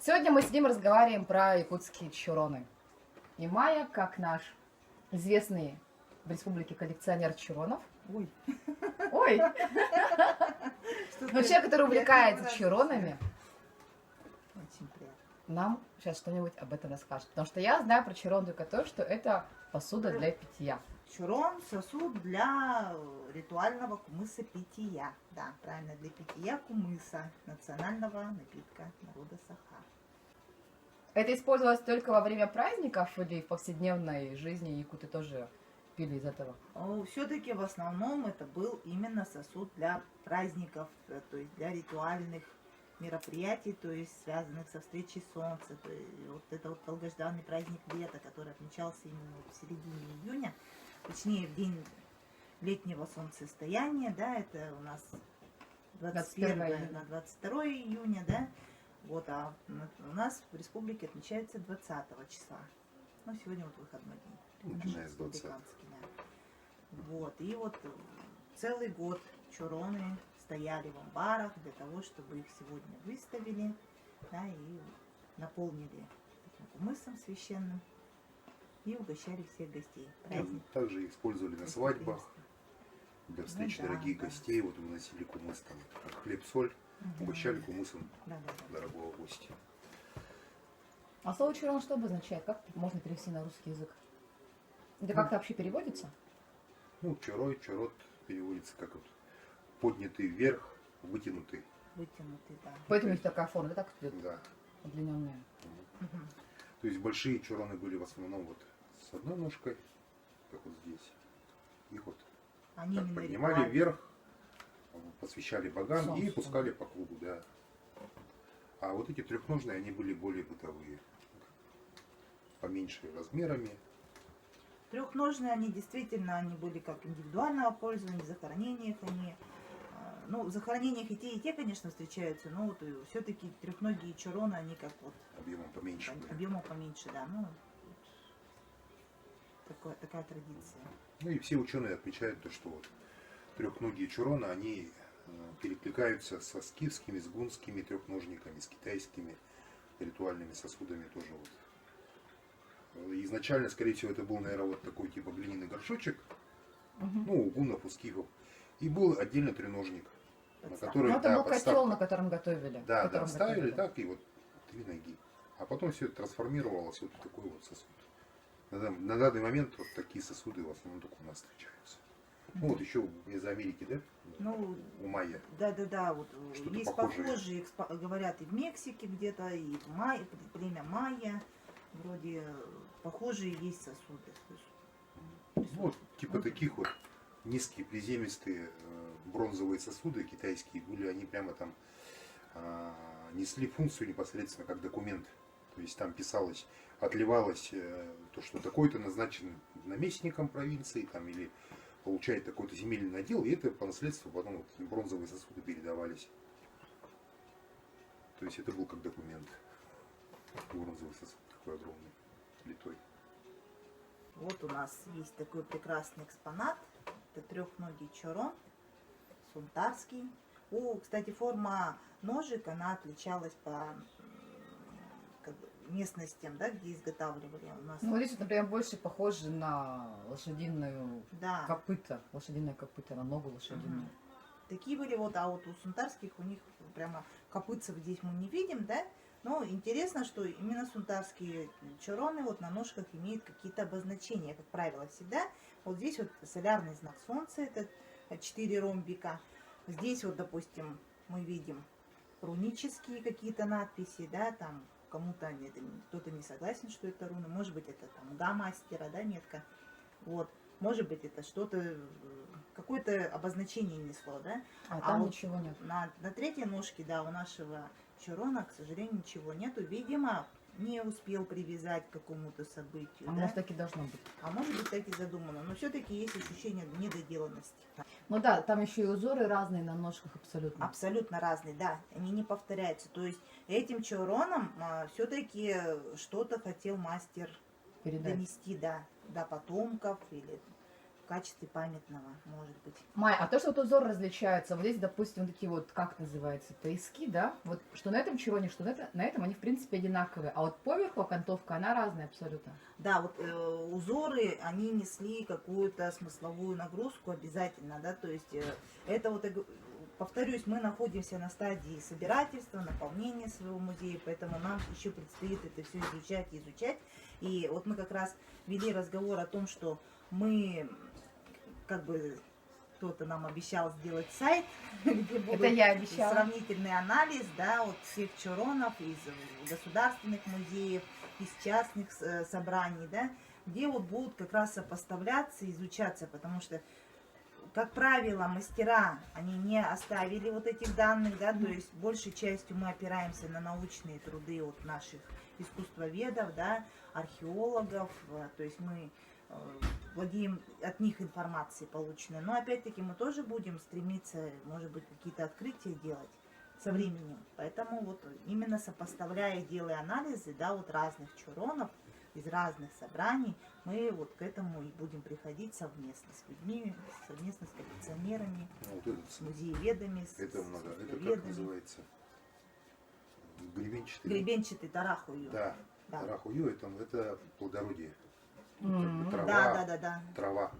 Сегодня мы сидим и разговариваем про якутские чуроны. И Майя, как наш известный в республике коллекционер чуронов. Ой. Ой! Но человек, который увлекается чуронами, Очень приятно. нам сейчас что-нибудь об этом расскажет. Потому что я знаю про чурон только то, что это посуда для питья. Чурон — сосуд для ритуального кумыса питья. Да, правильно, для питья кумыса, национального напитка народа Саха. Это использовалось только во время праздников или в повседневной жизни якуты тоже пили из этого? Все-таки в основном это был именно сосуд для праздников, то есть для ритуальных мероприятий, то есть связанных со встречей солнца. То есть вот это вот долгожданный праздник лета, который отмечался именно в середине июня, точнее в день летнего солнцестояния, да, это у нас 21 на 22 июня, да, вот, а у нас в республике отмечается 20 числа. Ну, сегодня вот выходной день. Начиная с 20. Да. Вот, и вот целый год чуроны стояли в амбарах для того, чтобы их сегодня выставили, да, и наполнили таким кумысом священным и угощали всех гостей. Праздник. Также использовали на свадьбах для встречи Ну да, дорогих да. гостей. Вот выносили кумыс, там, как хлеб-соль, угощали кумысом Да. дорогого гостя. А слово чурон что обозначает? Как можно перевести на русский язык? Это как-то вообще переводится? Ну, чурой, чурот переводится как вот поднятый вверх, вытянутый. Вытянутый, да. Поэтому есть такая форма, да, так идет Да. удлиненная. Мгм. То есть большие чуроны были в основном вот с одной ножкой, как вот здесь. Их вот Они так именно поднимали ритуальные. вверх, посвящали богам и Солнцу. пускали по кругу, да. А вот эти трехножные, они были более бытовые, поменьше размерами. Трехножные они действительно, они были как индивидуального пользования, в захоронениях они. Ну, в захоронениях и те, конечно, встречаются, но вот все-таки трехногие чуроны, они как вот Объемом поменьше были. объемом поменьше, да. Ну, такая традиция. Ну и все ученые отмечают то, что вот трехногие чуроны, они перекликаются со скифскими, с гунскими трехножниками, с китайскими ритуальными сосудами тоже вот. Изначально, скорее всего, это был, наверное, вот такой типа глиняный горшочек, ну, у гуннов, у скифов. И был отдельно треножник, на который, Ну, это да, был котел, подставка. на котором готовили. в Да, котором ставили готовили. так и вот 3 ноги. А потом все это трансформировалось вот в такой вот сосуд. На данный момент вот такие сосуды в основном только у нас встречаются. Ну вот еще из Америки, да? Ну, У майя. да, вот Что-то есть похожее. похожие, говорят, и в Мексике где-то, и в майя, племя майя, вроде похожие есть сосуды. Ну, вот типа таких вот низкие приземистые бронзовые сосуды китайские были, они прямо там несли функцию непосредственно как документ. То есть там писалось, отливалось то, что такой-то назначен наместником провинции там, или получает такой-то земельный надел, и это по наследству потом вот, бронзовые сосуды передавались. То есть это был как документ. Бронзовый сосуд такой огромный, литой. Вот у нас есть такой прекрасный экспонат. Это трехногий чурон, сунтарский. Кстати, форма ножек, она отличалась по местностям, да, где изготавливали у нас. Ну, вот здесь, вот, например, больше похоже на лошадиную Да, копыта, лошадиное копыто, на ногу лошадиную. такие были вот, а вот у сунтарских у них прямо копытцев здесь мы не видим, да. Но интересно, что именно сунтарские чуроны вот на ножках имеют какие-то обозначения, как правило, всегда. Вот здесь вот солярный знак солнца, это 4 ромбика. Здесь вот, допустим, мы видим рунические какие-то надписи, да, там кому-то кто-то не согласен, что это руны, может быть, это там га-мастера, да, метка, вот, может быть, это что-то, какое-то обозначение несло, да. А там вот ничего нет. на третьей ножке, да, у нашего чурона, к сожалению, ничего нету. Видимо, не успел привязать к какому-то событию. А да? может, так и должно быть. А может быть, так и задумано. Но все-таки есть ощущение недоделанности. Ну да, там еще и узоры разные на ножках абсолютно. Абсолютно разные, да. Они не повторяются. То есть этим чуроном все-таки что-то хотел мастер Передать. донести, да, до потомков или в качестве памятного, может быть. Май, а то, что вот узор различается, вот здесь, допустим, вот такие вот, как называется, пояски, да? Вот что на этом чароне, что на этом, они, в принципе, одинаковые. А вот поверху окантовка, она разная абсолютно. Да, вот узоры, они несли какую-то смысловую нагрузку обязательно, да, то есть это вот, повторюсь, мы находимся на стадии собирательства, наполнения своего музея, поэтому нам еще предстоит это все изучать и изучать. И вот мы как раз вели разговор о том, что мы, как бы, кто-то нам обещал сделать сайт, где Это будет я обещала. сравнительный анализ, да, вот всех чаронов из государственных музеев, из частных собраний, да, где вот будут как раз сопоставляться, изучаться, потому что, как правило, мастера, они не оставили вот этих данных, да, то есть большей частью мы опираемся на научные труды от наших искусствоведов, да, археологов, то есть мы владеем от них информацией полученной. Но опять-таки мы тоже будем стремиться, может быть, какие-то открытия делать со временем. Поэтому вот именно сопоставляя, делая анализы, да, вот разных чуронов из разных собраний, мы вот к этому и будем приходить совместно с людьми, совместно с коллекционерами, Ну, вот этот, с музееведами, с это как искусствоведами. называется? Гребенчатый. Гребенчатый тарахую. Да. Да. Тарахую это плодородие. М. Трава. Да. Трава.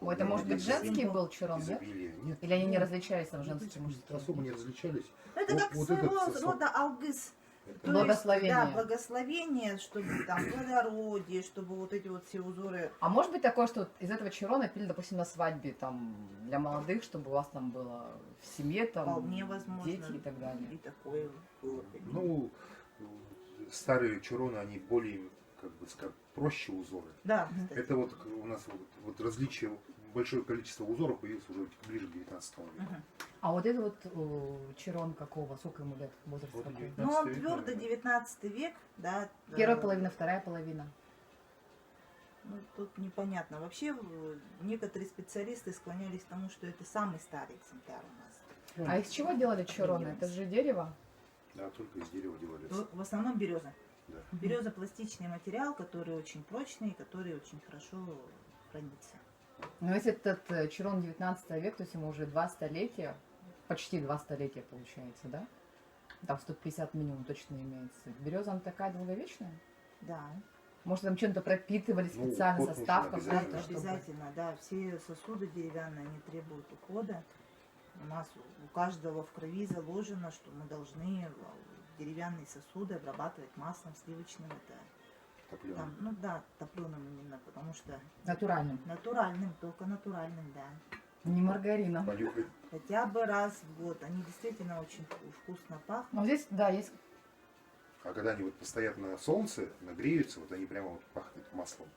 О, это может быть женский был чарон, да? Изобилие. Нет. Или они не различались там женские, Ну, мужские? особо не различались. Ну, это Вот- как вот своего этот сосок. рода алгыс. То Благословение. Есть, да, благословение, чтобы там плодородие, чтобы вот эти вот все узоры. А может быть такое, что вот из этого чарона пили, допустим, на свадьбе там для молодых, чтобы у вас там было в семье там Вполне возможно. дети и так далее. И такое было. Ну, старые чуроны, они более, как бы сказать, проще узоры. Да, Мгм. кстати. Это вот у нас вот различие, большое количество узоров появилось уже ближе к 19 веку. Мгм. А вот это вот чарон какого? Сколько ему лет? Возраст Вот какой? 19 Ну, он век, твердо наверное. 19 век, да. Первая половина, вторая половина. Ну, тут непонятно. Вообще, некоторые специалисты склонялись к тому, что это самый старый экземпляр у нас. А из чего делали чароны? Это же дерево? Да, только из дерева делали. В основном береза. Да. Береза пластичный материал, который очень прочный, который очень хорошо хранится. Но если этот чарон 19 век, то есть ему уже 2 столетия, почти 2 столетия получается, да? Там 150 минимум точно имеется. Береза, она такая долговечная? Да. Может, там чем-то пропитывали Ну, специально, уход состав нужен какой-то, обязательно. чтобы... Обязательно, да. Все сосуды деревянные, они требуют ухода. У нас у каждого в крови заложено, что мы должны деревянные сосуды обрабатывать маслом сливочным. Это Топлёный. там, ну да, топленым именно, потому что Натуральным. натуральным, только натуральным, да. Не маргарином. Понюхай. Хотя бы раз в год. Они действительно очень вкусно пахнут. Но здесь, да, есть... А когда они вот постоянно на солнце нагреются, вот они прямо вот пахнут маслом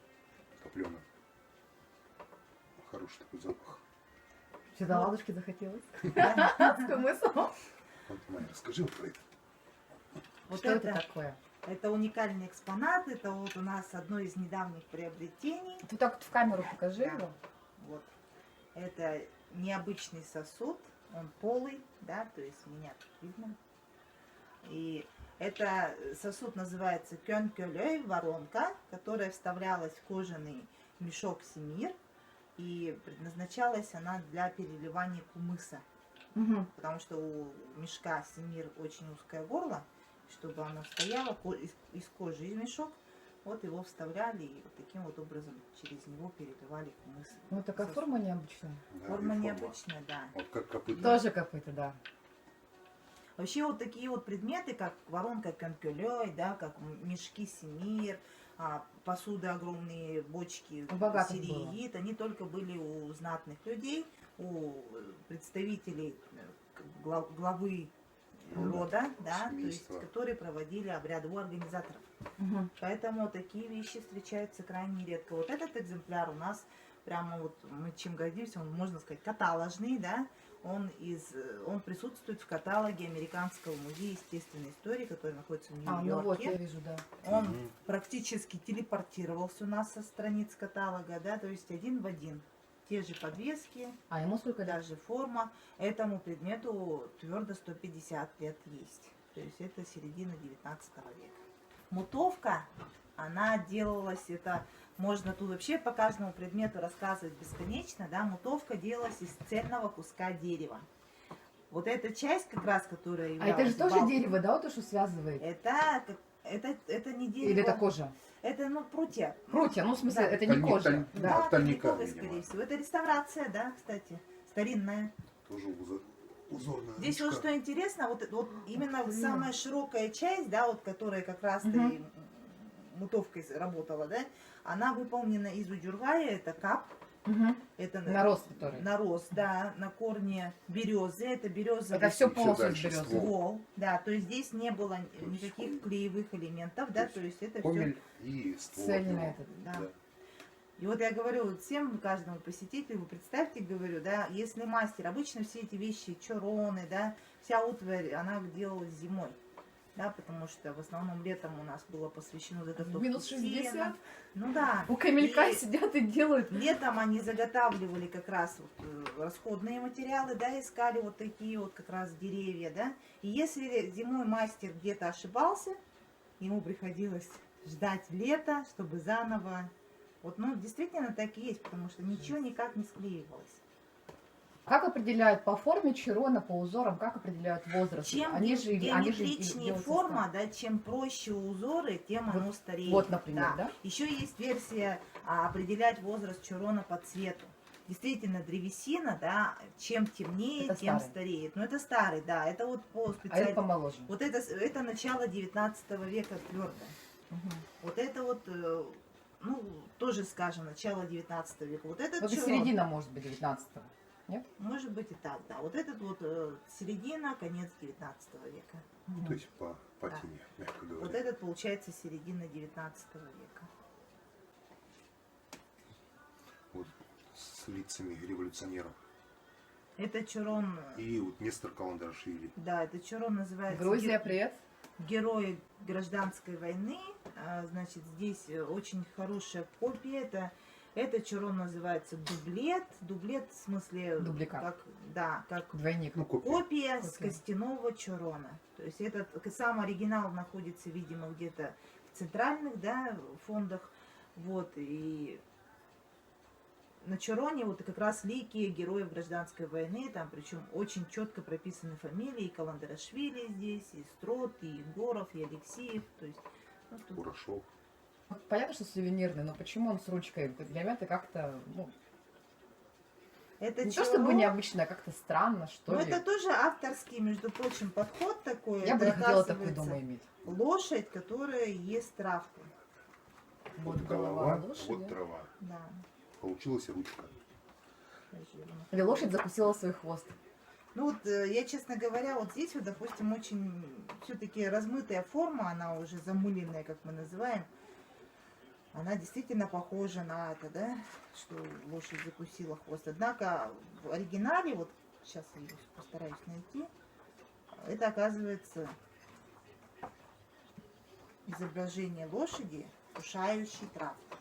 топленым. Хороший такой запах. Сюда ладушки захотелось. Да. С кумысом. Вот, Майя, расскажи вот про это. Вот Что это такое? это уникальный экспонат. Это вот у нас одно из недавних приобретений. Ты так вот в камеру покажи Да. его. Вот. Это необычный сосуд. Он полый, да, то есть меня тут видно. И это сосуд называется кёнкёлёй, воронка, которая вставлялась в кожаный мешок семир. И предназначалась она для переливания кумыса. Мгм. Потому что у мешка семир очень узкое горло. Чтобы оно стояло из кожи из мешок, вот его вставляли и вот таким вот образом через него переливали кумыс. Ну, такая форма необычная. Да, Форма и необычная, да. Вот как копыта. Тоже копыта, да. Вообще вот такие вот предметы, как воронка кёнкёлёй, да, как мешки семир, посуды огромные, бочки, У богатых сириит, они только были у знатных людей, у представителей главы Ну да, рода, да, то есть, семейства. которые проводили обряды у организаторов. Мгм. Поэтому такие вещи встречаются крайне редко. Вот этот экземпляр у нас прямо вот мы чем гордимся, он, можно сказать, каталожный, да, он присутствует в каталоге Американского музея естественной истории, который находится в А, ну вот, Нью-Йорке. я вижу, да. Он Мгм. практически телепортировался у нас со страниц каталога, да, то есть один в один. Те же подвески, А ему сколько лет? даже форма. Этому предмету твердо 150 лет есть. То есть это середина 19 века. Мутовка, она делалась, это Можно тут вообще по каждому предмету рассказывать бесконечно, да, мутовка делалась из цельного куска дерева. Вот эта часть, как раз, которая А являлась это же тоже балкой, дерево, да, вот то, что связывает? это не дерево. Или это кожа? Это, ну, прутья. Прутья, ну в смысле, Да. это не кожа. Да, Да. тальника, тальниковая, видимо. скорее всего. Это реставрация, да, кстати, старинная. Тоже узорная Здесь ручка. вот что интересно, вот именно Ух ты. самая широкая часть, да, вот которая как раз Мгм. мутовкой работала, да, она выполнена из удюргая, это кап, Мгм. это Нарост который. нарост, да, на корне березы, это береза. Это все всё полностью из дальше березы. ствол. ствол, да, то есть здесь не было есть никаких клеевых элементов, да, то есть это все. Комель и ствол. от Цельный него. этот. Да. И вот я говорю вот всем, каждому посетителю, вы представьте, говорю, да, если мастер, обычно все эти вещи, чороны, да, вся утварь, она делалась зимой, да, потому что в основном летом у нас было посвящено заготовке Минус 60. сена. Ну да. У камелька И сидят и делают. летом они заготавливали как раз вот, расходные материалы, да, искали вот такие вот как раз деревья, да. И если зимой мастер где-то ошибался, ему приходилось ждать лета, чтобы заново. Вот, ну, действительно так и есть, потому что ничего никак не склеивалось. Как определяют по форме чирона, по узорам, как определяют возраст? Чем они же геометричнее делают форма, да, чем проще узоры, тем Вот- оно стареет. вот, например, да? Еще есть версия определять возраст чирона по цвету. Действительно, древесина, да, чем темнее, Это тем старый. стареет. Но это старый, да, это вот по А это специальному. помоложе. Вот это начало 19 века твердо. Мгм. Вот это вот, ну, тоже, скажем, начало 19 века. Вот этот Вот и чирон, середина может быть 19-го. может быть и так, да. Вот этот вот середина, конец 19 века. То есть по Да. тени, мягко говоря. Вот этот, получается, середина 19 века. Вот с лицами революционеров. Это чурон, И вот Нестор Каландрашвили. да, это чурон называется Грузия, привет. Герои гражданской войны. Значит, здесь очень хорошая копия. Это чурон называется дублет. Дублет в смысле... Дубликат. Как, да, как Двойник. Ну, копия. копия с Копия. костяного чурона. То есть этот сам оригинал находится, видимо, где-то в центральных, да, фондах. Вот, и на чуроне вот как раз лики героев гражданской войны, там причем очень четко прописаны фамилии, и Каландарашвили здесь, и Строт, и Егоров, и Алексеев, то есть, ну, тут Курашов. Вот понятно, что сувенирный, но почему он с ручкой? Для меня это как-то, ну, это не то чурон, чтобы необычно, а как-то странно, что но ли. это тоже авторский, между прочим, подход такой. Я бы не Это, хотела такой оказывается, дома иметь. лошадь, которая ест травку. Вот голова лошади. вот трава. Да. Получилась ручка. Или лошадь закусила свой хвост. Ну вот, я, честно говоря, вот здесь вот, допустим, очень все-таки размытая форма, она уже замыленная, как мы называем. Она действительно похожа на это, да, что лошадь закусила хвост. Однако в оригинале, вот сейчас я его постараюсь найти, это оказывается изображение лошади, кушающей травку.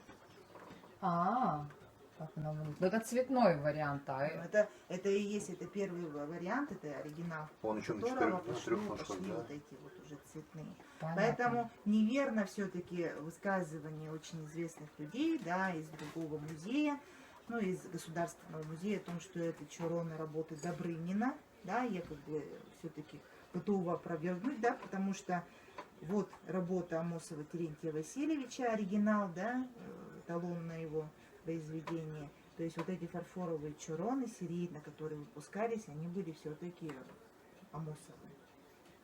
Как она выглядит. Ну, это цветной вариант, Это и есть, это первый вариант, это оригинал. Он еще Которого на трех ножках, пошли да? вот эти вот уже цветные. понятно. Поэтому неверно все-таки высказывание очень известных людей, да, из другого музея, ну, из Государственного музея, о том, что это чуроны работы Добрынина, да, я как бы все-таки готова опровергнуть, да, потому что вот работа Амосова Терентия Васильевича, оригинал, да, эталон на его произведение. То есть вот эти фарфоровые чуроны серийно, которые выпускались, они были все-таки Амосовы.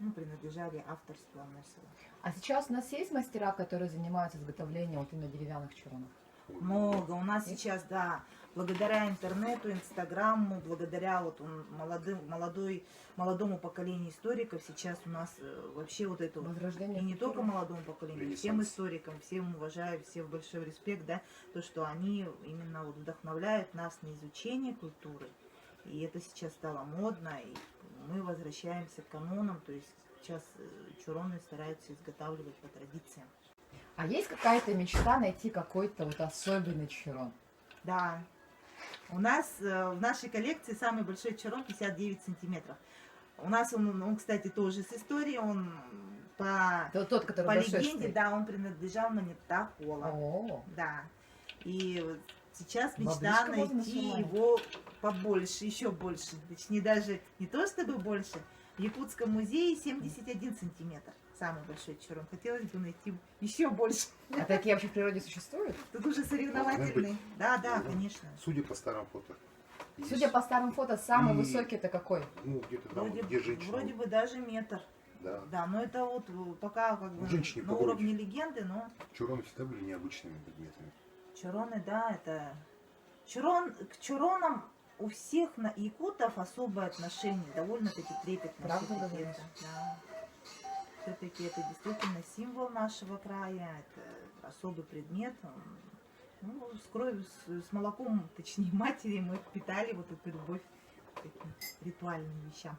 Ну, принадлежали авторству Амосова. А сейчас у нас есть мастера, которые занимаются изготовлением вот именно деревянных чуронов? Много. У нас сейчас, да, благодаря интернету, инстаграму, благодаря вот молодому поколению историков, сейчас у нас вообще вот это вот, Возрождение. и не только молодому поколению, Ренессанс. всем историкам, всем уважаю, всем большой респект, да, то, что они именно вот вдохновляют нас на изучение культуры. И это сейчас стало модно, и мы возвращаемся к канонам, то есть сейчас чуроны стараются изготавливать по традициям. А есть какая-то мечта найти какой-то вот особенный чурон? Да. У нас в нашей коллекции самый большой чурон 59 сантиметров. У нас он, кстати, тоже с историей, он Это вот тот, который по большой легенде, стоит. да, он принадлежал Манитта Кола. О, Да. И вот сейчас Баблишко мечта можно найти снимать. его побольше, еще больше. Точнее, даже не то чтобы больше. В Якутском музее 71 сантиметр. Самый большой чурон. Хотелось бы найти еще больше. А такие вообще в природе существуют? Тут уже соревновательный. Да, да, Ну, конечно. Судя по старым фото. есть. Судя по старым фото, самый И- высокий это какой? Ну, где-то там, Вроде, вот, где женщина. вроде бы даже метр. Да. Да, но это вот пока как бы Женщине на по грудь. уровне легенды, но Чуроны всегда были необычными предметами. чуроны, да, это... К чуронам у всех якутов особое отношение, довольно-таки трепетное. Правда всё-таки говоришь? это, да. Все-таки это действительно символ нашего края, это особый предмет. Ну, с кровью, с молоком, точнее, матери мы впитали вот эту любовь к таким ритуальным вещам.